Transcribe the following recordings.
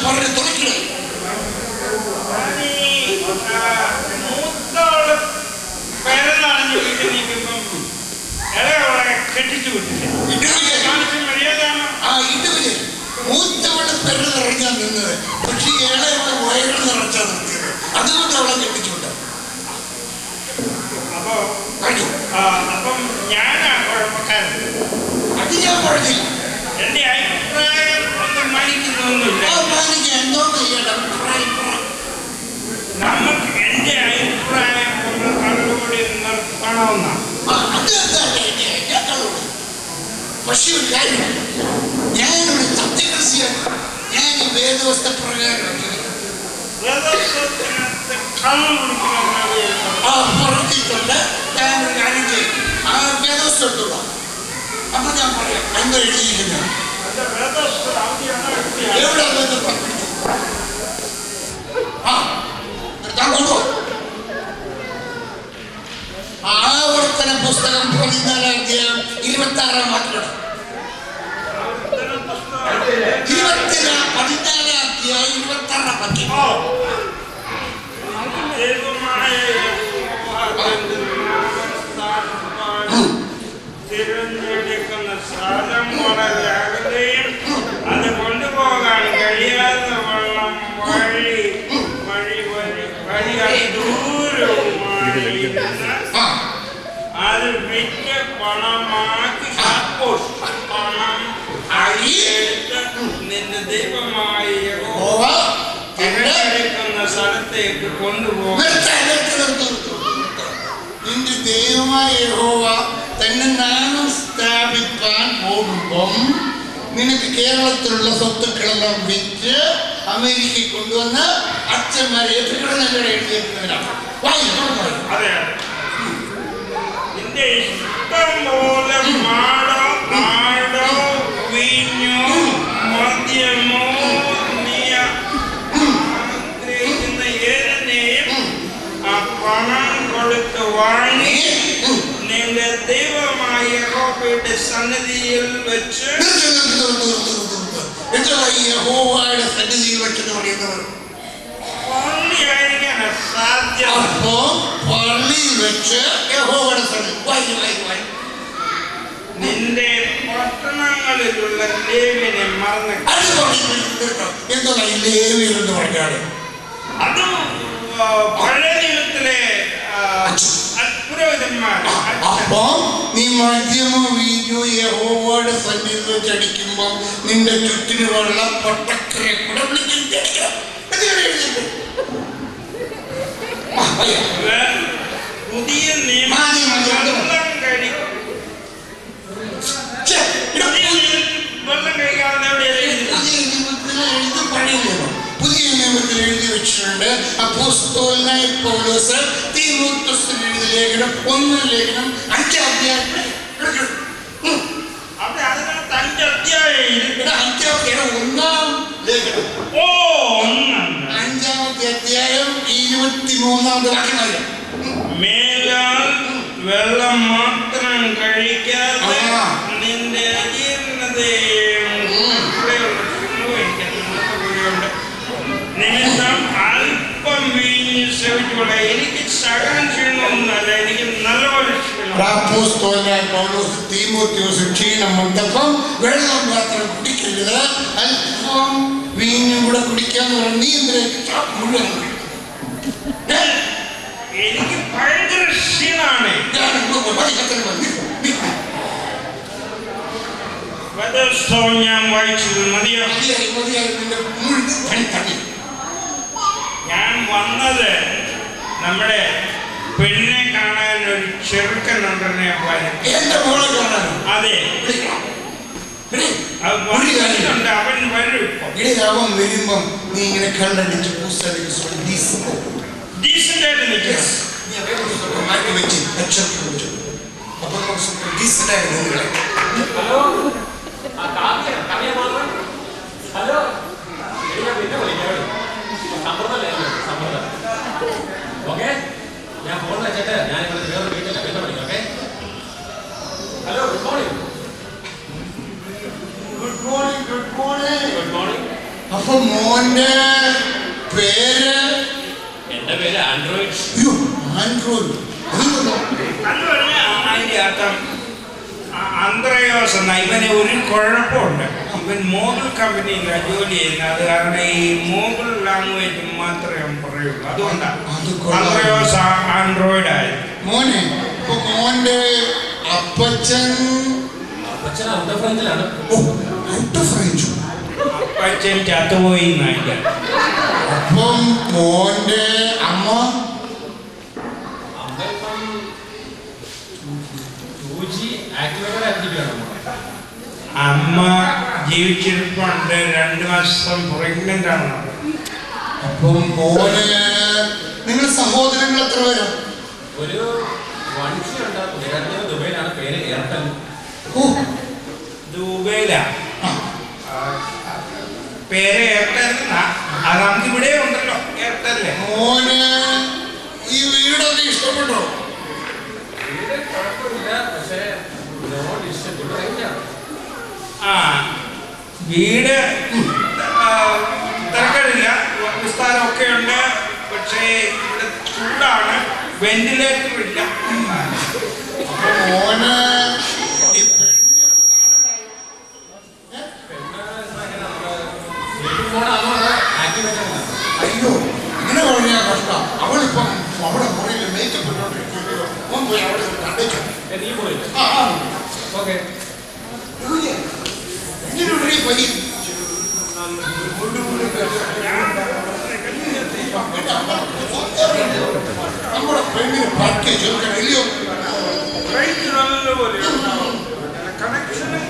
പറഞ്ഞ് തുറക്കണേ. മൂത്തോള് പെരന്നറിഞ്ഞു വീട്ടിൽ നിൽക്കുമ്പം ഇളയവളെ കെട്ടിച്ചു വിട്ടില്ല. മൂത്തവളെ പെര നിറഞ്ഞാ നിന്നത്, പക്ഷെ ഇളയവളെ വയറ് നിറച്ചാ നിർത്തിയത്. അതുകൊണ്ട് അവളെ കെട്ടിച്ചു വിട്ടു. അപ്പം ഞാനാ കുഴപ്പക്കാരൻ. അത് ഞാൻ പറഞ്ഞില്ല. എന്റെ അഭിപ്രായം ഒന്നും മാനിക്കുന്നൊന്നുമില്ല. നമുക്ക് എന്റെ അഭിപ്രായം ഒന്ന് കണ്ടുകൂടി നിർത്തണമെന്നാണ്. പക്ഷെ ഒരു കാര്യം, ഞാനൊരു സത്യകൃഷിയാണ്. ഞാൻ ഈ വേദവസ്ത്രപ്രകാരം പറഞ്ഞിട്ടുണ്ട്. ഞാനൊരു കാര്യം ചെയ്യും, ആ വേദവസ്ത്രം എടുത്തോളാം. അപ്പൊ ഞാൻ പറയാം എന്താ എഴുതിയിരിക്കുന്നത്. എവിടെ ആവർത്തന പുസ്തകം 14-ാം അധ്യായം 26-ാം വാക്യം. 14-ാം അധ്യായം 26-ാം വാക്യം. തിരഞ്ഞെടുക്കുന്ന സ്ഥലം വളരെ അകലെയും അത് കൊണ്ടുപോകാൻ കഴിയാത്ത വെള്ളം വഴി ദൂരവുമായി അത് വിറ്റ് പണമാക്കി പണം നിന്റെ ദൈവമായി തിരഞ്ഞെടുക്കുന്ന സ്ഥലത്തേക്ക് കൊണ്ടുപോകും. നിന്റെ ദൈവമായ യഹോവ തന്നെ നാമം സ്ഥാപിക്കാൻ പോകുമ്പം നിനക്ക് കേരളത്തിലുള്ള സ്വത്തുക്കളെല്ലാം വിറ്റ് അമേരിക്കയിൽ കൊണ്ടുവന്ന് അച്ഛന്മാരെ എഴുതിയിരിക്കുന്നവരാണ്. അതെ, നിന്റെ ഇഷ്ടം പോലെ മാടോ ആടോ വീഞ്ഞോ മദ്യമോ നീ ആഗ്രഹിക്കുന്ന ഏതിനെയും ആ പണം കൊടുത്ത് വാങ്ങി നിന്റെ ദൈവമായ യഹോവയുടെ സന്നിധിയിൽ വെച്ച് യഹോവയുടെ സന്നിധിയിൽ വെച്ചെന്ന് പറയുന്നവർ സാധ്യം. അപ്പോ പള്ളിയിൽ വെച്ച് യഹോവയുടെ സന്നിധി നിന്റെ പട്ടണങ്ങളിലുള്ള ലേവ്യനെ മറന്ന് എന്താ ലേവ്യനെന്ന് പറഞ്ഞാൽ അത് പഴയ നിയമത്തിലെ പുരോഹിതന്മാർ. അപ്പൊ നീ മദ്യമോ വീഞ്ഞോ യഹോവയുടെ സന്നിധിയിൽ വെച്ച് അടിക്കുമ്പോ നിന്റെ ചുറ്റിനുള്ള പൊട്ടക്കരെ കൂടെ വിളിക്കണം. പുതിയ നിയമം വെള്ളം കഴിക്കാതെ പുതിയ നിയമത്തിൽ എഴുതി വെച്ചിട്ടുണ്ട്. അപ്പോസ്തലനായ പൗലോസ് തീമോഥെയോസിന് എഴുതിയ ലേഖനം 1 ലേഖനം 5 അധ്യായം 5-ാമത്തെ അധ്യായം 23-ാമത്തെ വാക്യം. മേലാൽ വെള്ളം മാത്രം കഴിക്കാതെ നിന്റെ നിമിത്തം അല്പം വീഞ്ഞ് സേവിച്ചുകൊള്ളേ. എനിക്ക് സകലം ക്ഷീണമൊന്നുമല്ല, എനിക്ക് നല്ലപോലെ തീമോഥെയോസ് ക്ഷീണം വന്നപ്പം വെള്ളം മാത്രം കുടിക്കരുത്, അല്പം വീഞ്ഞും കൂടെ കുടിക്കാന്ന് പറഞ്ഞു. നീ എന്തിനാ മുഴുവൻ? എനിക്ക് ഭയങ്കര ക്ഷീണാണ്. ഞാൻ വായിച്ചത് മതിയോ? ഞാൻ വന്നത് നമ്മുടെ പെണ്ണെ കാണാൻ ഒരു ചെറുക്കനുണ്ടെന്ന് ഞാൻ പറഞ്ഞു. അതെ, അവൻ വരും. അവൻ വരുമ്പം നീ ഇങ്ങനെ കണ്ടടിച്ച് ഡീസന്റ് ആയിട്ട് നിൽക്കണം. മാറ്റി വെച്ച് അപ്പൊ ഡീസന്റ് ആയിട്ട് നിങ്ങളെ ഞാൻ ഫോൺ വെച്ചിട്ട് ഞാൻ വേറെ വീട്ടില്ല പിന്നെ വിളിക്കാം. Okay, hello, good morning. Good morning. Good morning. Good morning. അപ്പൊ അപ്പൊ മോന്റെ പേര്? എന്റെ പേര് ആൻഡ്രോയിഡ്. അയ്യോ, ആൻഡ്രോയിഡ്. അത് പറഞ്ഞാൽ അതിന്റെ അർത്ഥം അന്ത്രയോസ് എന്ന. ഇവന് ഒരു കുഴപ്പമുണ്ട്. ഇവൻ മോബിൾ കമ്പനിയിലാണ് ജോലി ചെയ്യുന്നത്. അത് കാരണം ഈ മോബിൾ ലാംഗ്വേജ് മാത്രമേ പറയുള്ളൂ. അതുകൊണ്ടാണ് അന്ത്രയോസ് ആൻഡ്രോയിഡ് ആയത്. മോനെ, ഇപ്പൊ മോന്റെ അപ്പച്ചൻ ഔട്ട് ഓഫ് റേഞ്ചിലാണ്. Out of range. അപ്പച്ചൻ ചത്തുപോയി എന്നായില്ല. അപ്പം മോന്റെ അമ്മ അമ്മ ജീവിച്ചിരിപ്പുണ്ട്. 2 മാസം പ്രഗ്നന്റ് ആണ്. അപ്പം മോന് നിങ്ങൾ സഹോദരങ്ങൾ എത്ര പേരാ? ഒരു വൻഷിയുണ്ട്. ദുബൈയിലാണ്. പേര് എയർടെൽ. ദുബൈയിലാ പേര് എയർടെൽ. അത് നമുക്ക് ഇവിടെ ഉണ്ടല്ലോ എയർടെല്ലേ. മോന് ഈ വീടൊക്കെ ഇഷ്ടപ്പെട്ടോ? വീട് കുഴപ്പമില്ല, പക്ഷേ വീട് തിരക്കടില്ല, വിസ്താരമൊക്കെ ഉണ്ട്. പക്ഷേ ഇവിടെ ചൂടാണ്, വെന്റിലേറ്റർ ഇല്ല. മോന് അയ്യോ, ഇങ്ങനെ പറഞ്ഞാൽ കഷ്ടം. അവളിപ്പം അവിടെ മുറിയിൽ മേക്കപ്പ് ഇട്ടോണ്ടിരിക്കുകയോ. മോൻ പോയി അവിടെ കണ്ടേച്ചോ. നീ പോയില്ലേ? ഓക്കെ. നമ്മുടെ പെണ്ണിന് പാർട്ടി ചെറുക്കൻ ഇല്ലയോ? നല്ലപോലെ കണക്ഷനും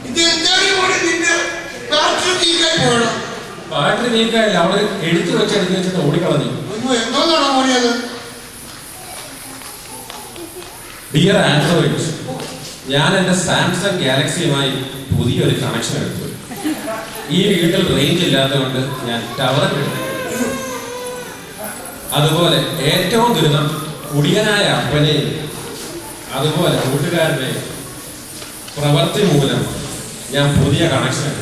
ഇത് എന്താണ് പോലെ നിന്റെ ബാറ്ററി ലീക്കായി പോയണം? ബാറ്ററി നീക്കായില്ല, അവിടെ എടുത്തു വെച്ചിട്ട് ഓടിക്കളഞ്ഞു. എന്തോന്നാണോ മോനിയത്? ഡിയർ ആൻഡ്രോയിഡ്, ഞാൻ എൻ്റെ സാംസങ് ഗാലക്സിയുമായി പുതിയൊരു കണക്ഷൻ എടുത്തു. ഈ വീട്ടിൽ റേഞ്ച് ഇല്ലാത്തതുകൊണ്ട് ഞാൻ ടവർ എടുത്തു. അതുപോലെ ഏറ്റവും ദുരിതം കുടിയനായ അപ്പനെയും അതുപോലെ കൂട്ടുകാരനെയും പ്രവൃത്തി മൂലം ഞാൻ പുതിയ കണക്ഷൻ എടുത്തു.